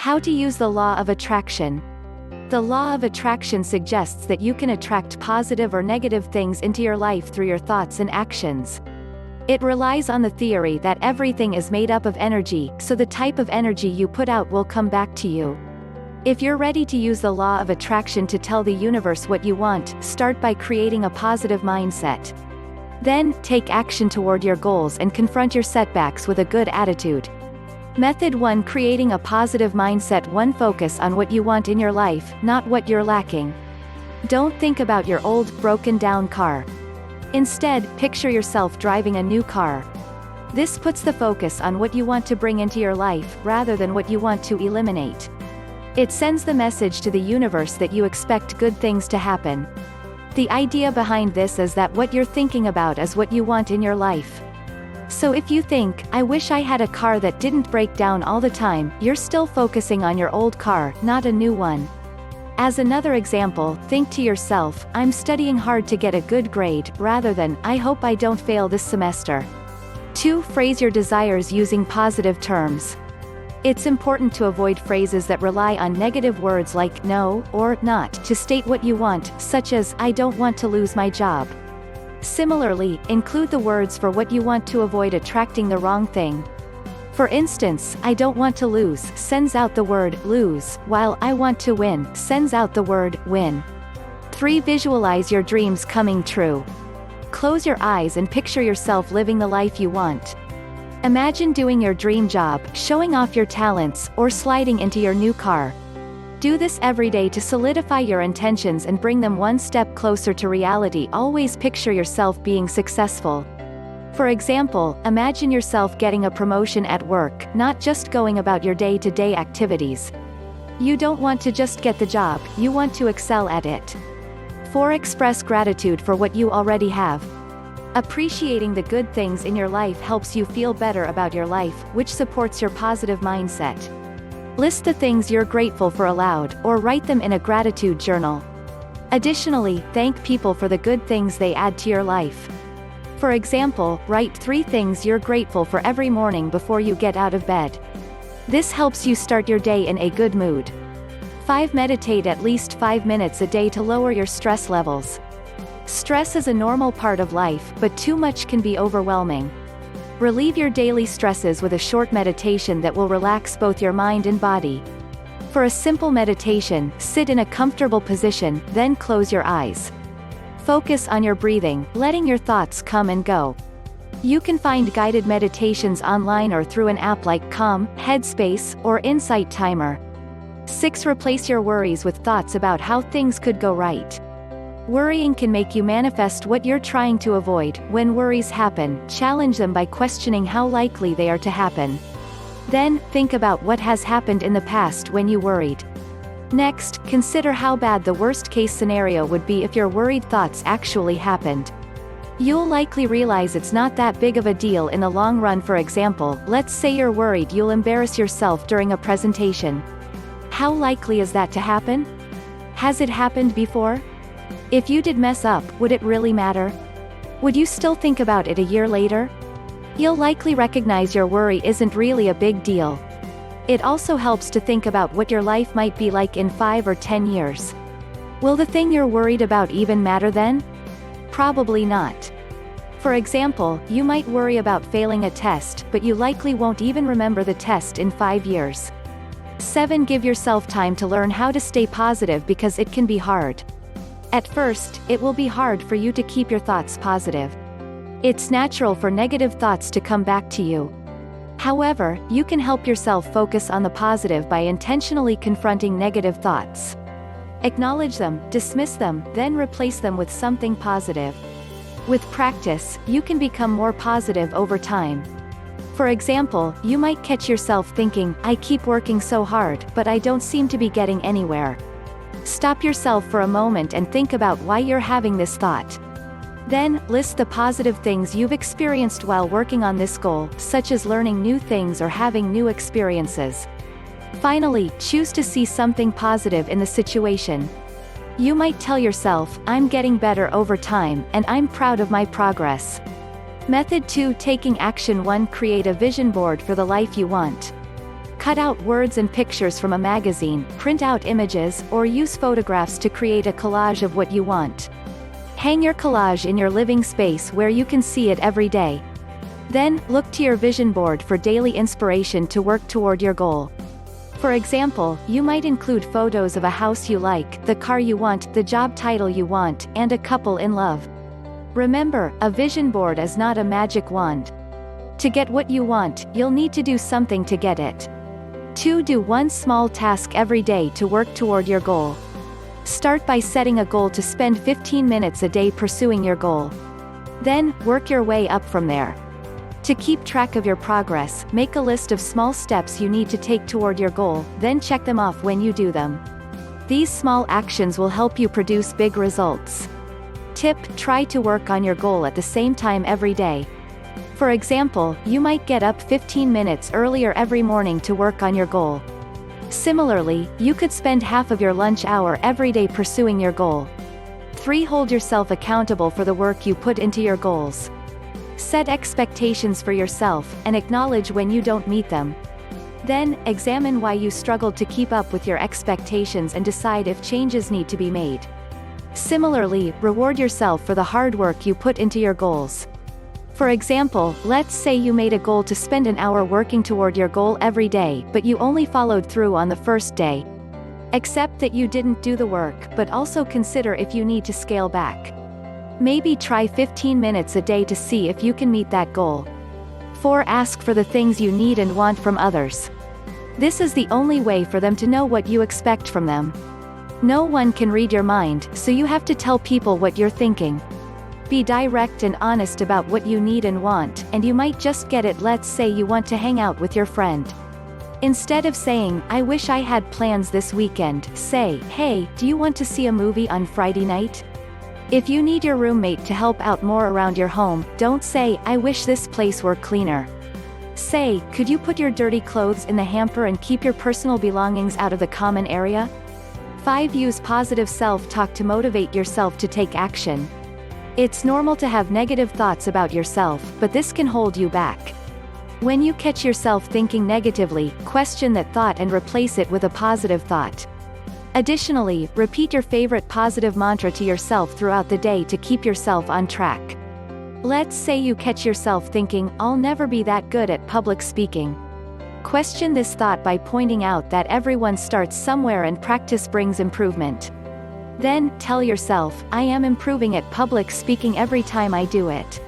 How to use the law of attraction. The law of attraction suggests that you can attract positive or negative things into your life through your thoughts and actions. It relies on the theory that everything is made up of energy, so the type of energy you put out will come back to you. If you're ready to use the law of attraction to tell the universe what you want, start by creating a positive mindset. Then, take action toward your goals and confront your setbacks with a good attitude. Method 1. Creating a positive mindset. 1. Focus on what you want in your life, not what you're lacking. Don't think about your old, broken down car. Instead, picture yourself driving a new car. This puts the focus on what you want to bring into your life, rather than what you want to eliminate. It sends the message to the universe that you expect good things to happen. The idea behind this is that what you're thinking about is what you want in your life. So if you think, I wish I had a car that didn't break down all the time, you're still focusing on your old car, not a new one. As another example, think to yourself, I'm studying hard to get a good grade, rather than, I hope I don't fail this semester. 2. Phrase your desires using positive terms. It's important to avoid phrases that rely on negative words like no or not to state what you want, such as, I don't want to lose my job. Similarly, include the words for what you want to avoid attracting the wrong thing. For instance, I don't want to lose sends out the word lose, while I want to win sends out the word win. 3. Visualize your dreams coming true. Close your eyes and picture yourself living the life you want. Imagine doing your dream job, showing off your talents, or sliding into your new car. Do this every day to solidify your intentions and bring them one step closer to reality. Always picture yourself being successful. For example, imagine yourself getting a promotion at work, not just going about your day-to-day activities. You don't want to just get the job, you want to excel at it. 4. Express gratitude for what you already have. Appreciating the good things in your life helps you feel better about your life, which supports your positive mindset. List the things you're grateful for aloud, or write them in a gratitude journal. Additionally, thank people for the good things they add to your life. For example, write 3 things you're grateful for every morning before you get out of bed. This helps you start your day in a good mood. 5. Meditate at least 5 minutes a day to lower your stress levels. Stress is a normal part of life, but too much can be overwhelming. Relieve your daily stresses with a short meditation that will relax both your mind and body. For a simple meditation, sit in a comfortable position, then close your eyes. Focus on your breathing, letting your thoughts come and go. You can find guided meditations online or through an app like Calm, Headspace, or Insight Timer. 6. Replace your worries with thoughts about how things could go right. Worrying can make you manifest what you're trying to avoid. When worries happen, challenge them by questioning how likely they are to happen. Then, think about what has happened in the past when you worried. Next, consider how bad the worst-case scenario would be if your worried thoughts actually happened. You'll likely realize it's not that big of a deal in the long run. For example, let's say you're worried you'll embarrass yourself during a presentation. How likely is that to happen? Has it happened before? If you did mess up, would it really matter? Would you still think about it a year later? You'll likely recognize your worry isn't really a big deal. It also helps to think about what your life might be like in 5 or 10 years. Will the thing you're worried about even matter then? Probably not. For example, you might worry about failing a test, but you likely won't even remember the test in 5 years. 7. Give yourself time to learn how to stay positive because it can be hard. At first, it will be hard for you to keep your thoughts positive. It's natural for negative thoughts to come back to you. However, you can help yourself focus on the positive by intentionally confronting negative thoughts. Acknowledge them, dismiss them, then replace them with something positive. With practice, you can become more positive over time. For example, you might catch yourself thinking, I keep working so hard, but I don't seem to be getting anywhere. Stop yourself for a moment and think about why you're having this thought. Then, list the positive things you've experienced while working on this goal, such as learning new things or having new experiences. Finally, choose to see something positive in the situation. You might tell yourself, I'm getting better over time, and I'm proud of my progress. Method 2. Taking action. 1. Create a vision board for the life you want. Cut out words and pictures from a magazine, print out images, or use photographs to create a collage of what you want. Hang your collage in your living space where you can see it every day. Then, look to your vision board for daily inspiration to work toward your goal. For example, you might include photos of a house you like, the car you want, the job title you want, and a couple in love. Remember, a vision board is not a magic wand. To get what you want, you'll need to do something to get it. 2. Do one small task every day to work toward your goal. Start by setting a goal to spend 15 minutes a day pursuing your goal. Then, work your way up from there. To keep track of your progress, make a list of small steps you need to take toward your goal, then check them off when you do them. These small actions will help you produce big results. Tip: try to work on your goal at the same time every day. For example, you might get up 15 minutes earlier every morning to work on your goal. Similarly, you could spend half of your lunch hour every day pursuing your goal. 3. Hold yourself accountable for the work you put into your goals. Set expectations for yourself, and acknowledge when you don't meet them. Then, examine why you struggled to keep up with your expectations and decide if changes need to be made. Similarly, reward yourself for the hard work you put into your goals. For example, let's say you made a goal to spend an hour working toward your goal every day, but you only followed through on the first day. Accept that you didn't do the work, but also consider if you need to scale back. Maybe try 15 minutes a day to see if you can meet that goal. 4. Ask for the things you need and want from others. This is the only way for them to know what you expect from them. No one can read your mind, so you have to tell people what you're thinking. Be direct and honest about what you need and want, and you might just get it. Let's say you want to hang out with your friend. Instead of saying, "I wish I had plans this weekend," say, "Hey, do you want to see a movie on Friday night?" If you need your roommate to help out more around your home, don't say, "I wish this place were cleaner." Say, "Could you put your dirty clothes in the hamper and keep your personal belongings out of the common area?" 5. Use positive self-talk to motivate yourself to take action. It's normal to have negative thoughts about yourself, but this can hold you back. When you catch yourself thinking negatively, question that thought and replace it with a positive thought. Additionally, repeat your favorite positive mantra to yourself throughout the day to keep yourself on track. Let's say you catch yourself thinking, "I'll never be that good at public speaking." Question this thought by pointing out that everyone starts somewhere and practice brings improvement. Then, tell yourself, "I am improving at public speaking every time I do it."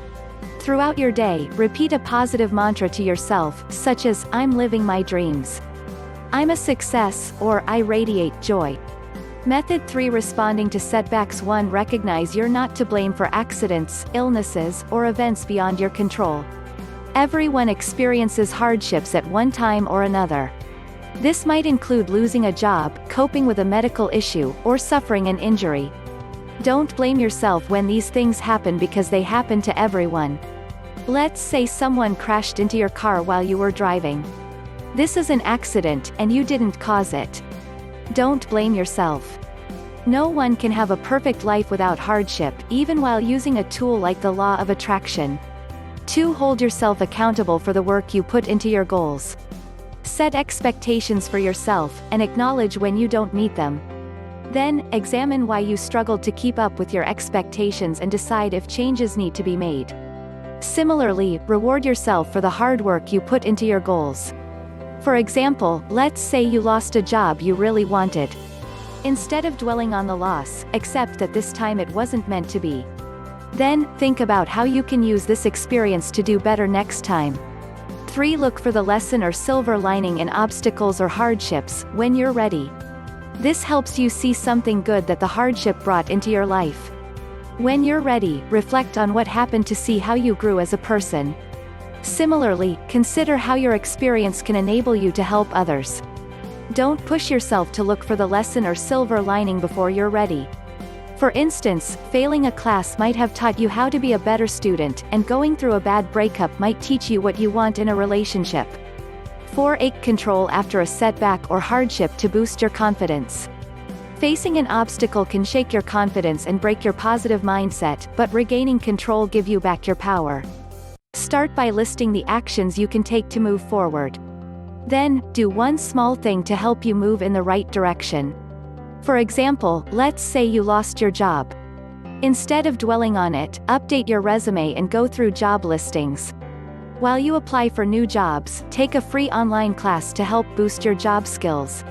Throughout your day, repeat a positive mantra to yourself, such as, "I'm living my dreams," "I'm a success," or "I radiate joy." Method 3. Responding to setbacks. 1. Recognize you're not to blame for accidents, illnesses, or events beyond your control. Everyone experiences hardships at one time or another. This might include losing a job, coping with a medical issue, or suffering an injury. Don't blame yourself when these things happen because they happen to everyone. Let's say someone crashed into your car while you were driving. This is an accident, and you didn't cause it. Don't blame yourself. No one can have a perfect life without hardship, even while using a tool like the law of attraction. 2. Hold yourself accountable for the work you put into your goals. Set expectations for yourself, and acknowledge when you don't meet them. Then, examine why you struggled to keep up with your expectations and decide if changes need to be made. Similarly, reward yourself for the hard work you put into your goals. For example, let's say you lost a job you really wanted. Instead of dwelling on the loss, accept that this time it wasn't meant to be. Then, think about how you can use this experience to do better next time. 3. Look for the lesson or silver lining in obstacles or hardships, when you're ready. This helps you see something good that the hardship brought into your life. When you're ready, reflect on what happened to see how you grew as a person. Similarly, consider how your experience can enable you to help others. Don't push yourself to look for the lesson or silver lining before you're ready. For instance, failing a class might have taught you how to be a better student, and going through a bad breakup might teach you what you want in a relationship. 4. Take control after a setback or hardship to boost your confidence. Facing an obstacle can shake your confidence and break your positive mindset, but regaining control gives you back your power. Start by listing the actions you can take to move forward. Then, do one small thing to help you move in the right direction. For example, let's say you lost your job. Instead of dwelling on it, update your resume and go through job listings. While you apply for new jobs, take a free online class to help boost your job skills.